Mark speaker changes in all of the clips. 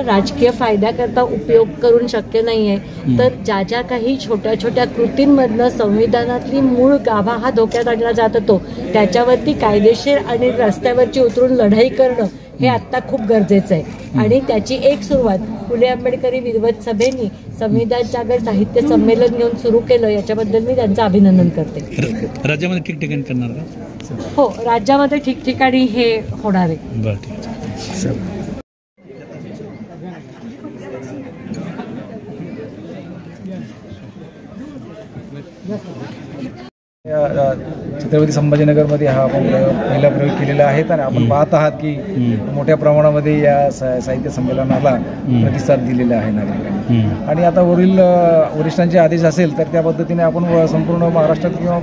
Speaker 1: राजकीय फायद्याकरता उपयोग करून शक्य नाहीये, तर ज्या ज्या काही छोट्या छोट्या कृतींमधनं संविधानातली मूळ गाभा हा धोक्यात आणला जात होतो, त्याच्यावरती कायदेशीर आणि रस्त्यावरची उतरून लढाई करणं हे आता खूप गरजेचं आहे. आणि त्याची एक सुरुवात फुले आंबेडकरी विद्वत सभेनी संविधान जागर साहित्य संमेलन घेऊन सुरू केलं, याच्याबद्दल मी त्यांचं अभिनंदन करते.
Speaker 2: राज्यामध्ये ठिकठिकाणी करणार का?
Speaker 1: हो, राज्यामध्ये ठिकठिकाणी हे होणार आहे.
Speaker 2: बरं, ठीक आहे.
Speaker 3: छत्रपती संभाजीनगरमध्ये हा आपण पहिला प्रयोग केलेला आहे आणि आपण पाहत आहात की मोठ्या प्रमाणामध्ये या साहित्य संमेलनाला प्रतिसाद दिलेला आहे नागरिकांनी. आणि आता वरिष्ठांचे आदेश असेल तर त्या पद्धतीने आपण संपूर्ण महाराष्ट्रात किंवा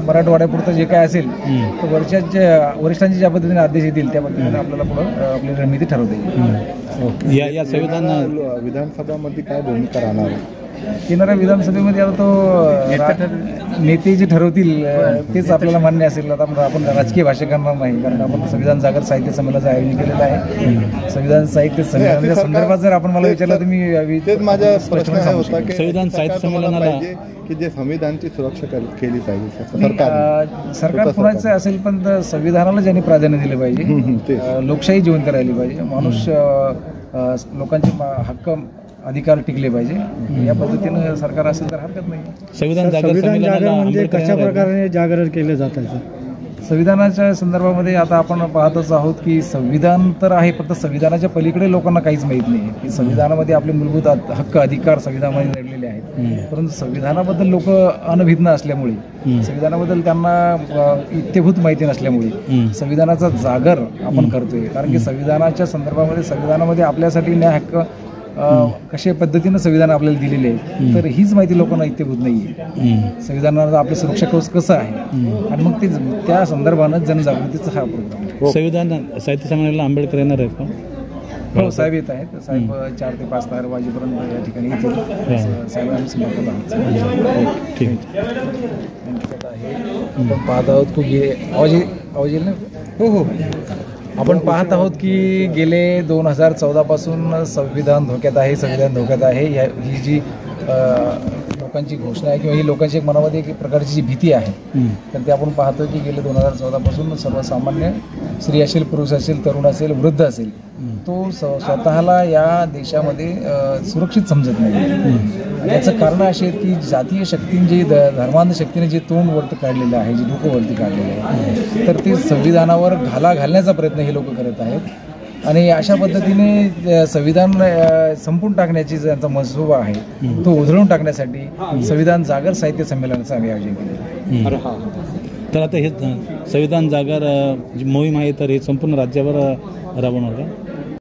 Speaker 3: मराठवाड्यापुरतं जे काय असेल तर वरिष्ठांचे ज्या पद्धतीने आदेश येतील त्या पद्धतीने आपल्याला पुढं आपली रणनीती ठरवता येईल.
Speaker 2: या संविधान
Speaker 4: विधानसभामध्ये काय भूमिका राहणार आहे?
Speaker 3: येणाऱ्या विधानसभेमध्ये आता तो नेते जे ठरवतील तेच आपल्याला मान्य असेल. आता आपण राजकीय भाषा करणार नाही, कारण आपण संविधान जागर साहित्य संमेलनाचं आयोजन केलेलं आहे. संविधान साहित्य संमेलनाच्या संदर्भात जर आपण मला विचारलं तर मी
Speaker 4: तेच माझा प्रश्न होता की
Speaker 2: संविधान साहित्य संमेलनाला
Speaker 4: की जे संविधानाची सुरक्षा केली पाहिजे
Speaker 3: सरकार कुणाचं असेल पण संविधानाला ज्यांनी प्राधान्य दिलं पाहिजे, लोकशाही जिवंत राहिली पाहिजे, माणूस लोकांचे हक्क अधिकार टिकले पाहिजे, या पद्धतीनं सरकार असेल तर हरकत नाही.
Speaker 2: संविधान जागर
Speaker 5: म्हणजे कशा प्रकारे जागरण केले जात आहे?
Speaker 3: संविधानाच्या संदर्भामध्ये आता आपण पाहतच आहोत की संविधान तर आहे, फक्त संविधानाच्या पलीकडे लोकांना काहीच माहीत नाही की संविधानामध्ये आपले मूलभूत हक्क अधिकार संविधानामध्ये दडलेले आहेत. परंतु संविधानाबद्दल लोक अनभिज्ञ असल्यामुळे, संविधानाबद्दल त्यांना इत्यभूत माहिती नसल्यामुळे संविधानाचा जागर आपण करतोय. कारण की संविधानाच्या संदर्भामध्ये संविधानामध्ये आपल्यासाठी न्याय हक्क कशा पद्धतीनं संविधान आपल्याला दिलेले आहे, तर हीच माहिती लोकांना इत्यभूत नाही आहे. संविधानाचा आपलं सुरक्षा कवच कसं आहे आणि मग ते त्या संदर्भानं जनजागृतीचा हा प्रोग्राम.
Speaker 2: संविधान साहित्य संमेलनाला आंबेडकर येणार आहेत का?
Speaker 3: हो, साहेब येत आहेत. साहेब 4 ते 5 वाजेपर्यंत या ठिकाणी येतील. साहेबांनी समर्पण आहोत.
Speaker 2: ठीक
Speaker 3: आहे. आपण पाहत आहोत की आवाज येईल ना? हो. आपण पाहत आहोत की गेले 2014 पासून संविधान धोक्यात आहे, संविधान धोक्यात आहे. ही जी लोकांची घोषणा आहे किंवा ही लोकांची एक मनामध्ये एक प्रकारची जी भीती आहे, तर ते आपण पाहतो की गेले 2014 पासून सर्वसामान्य स्त्री असेल, पुरुष असेल, तरुण असेल, वृद्ध असेल, तो स्वतःला या देशामध्ये सुरक्षित समजत नाही. याचं कारण असे आहे की जातीय शक्तींनी धर्मांध शक्तीने जे तोंड वरती काढलेलं आहे, जे डोकं वरती काढलेलं आहे, तर ते संविधानावर घाला घालण्याचा प्रयत्न हे लोक करत आहेत. आणि अशा पद्धतीने संविधान संपून टाकण्याची त्यांचा मनसुबा आहे, तो उधळून टाकण्यासाठी संविधान जागर साहित्य संमेलनाचं आम्ही आयोजन केलेलं आहे.
Speaker 2: तर आता हे संविधान जागर जी मोहीम आहे तर हे संपूर्ण राज्यावर राबवणार का?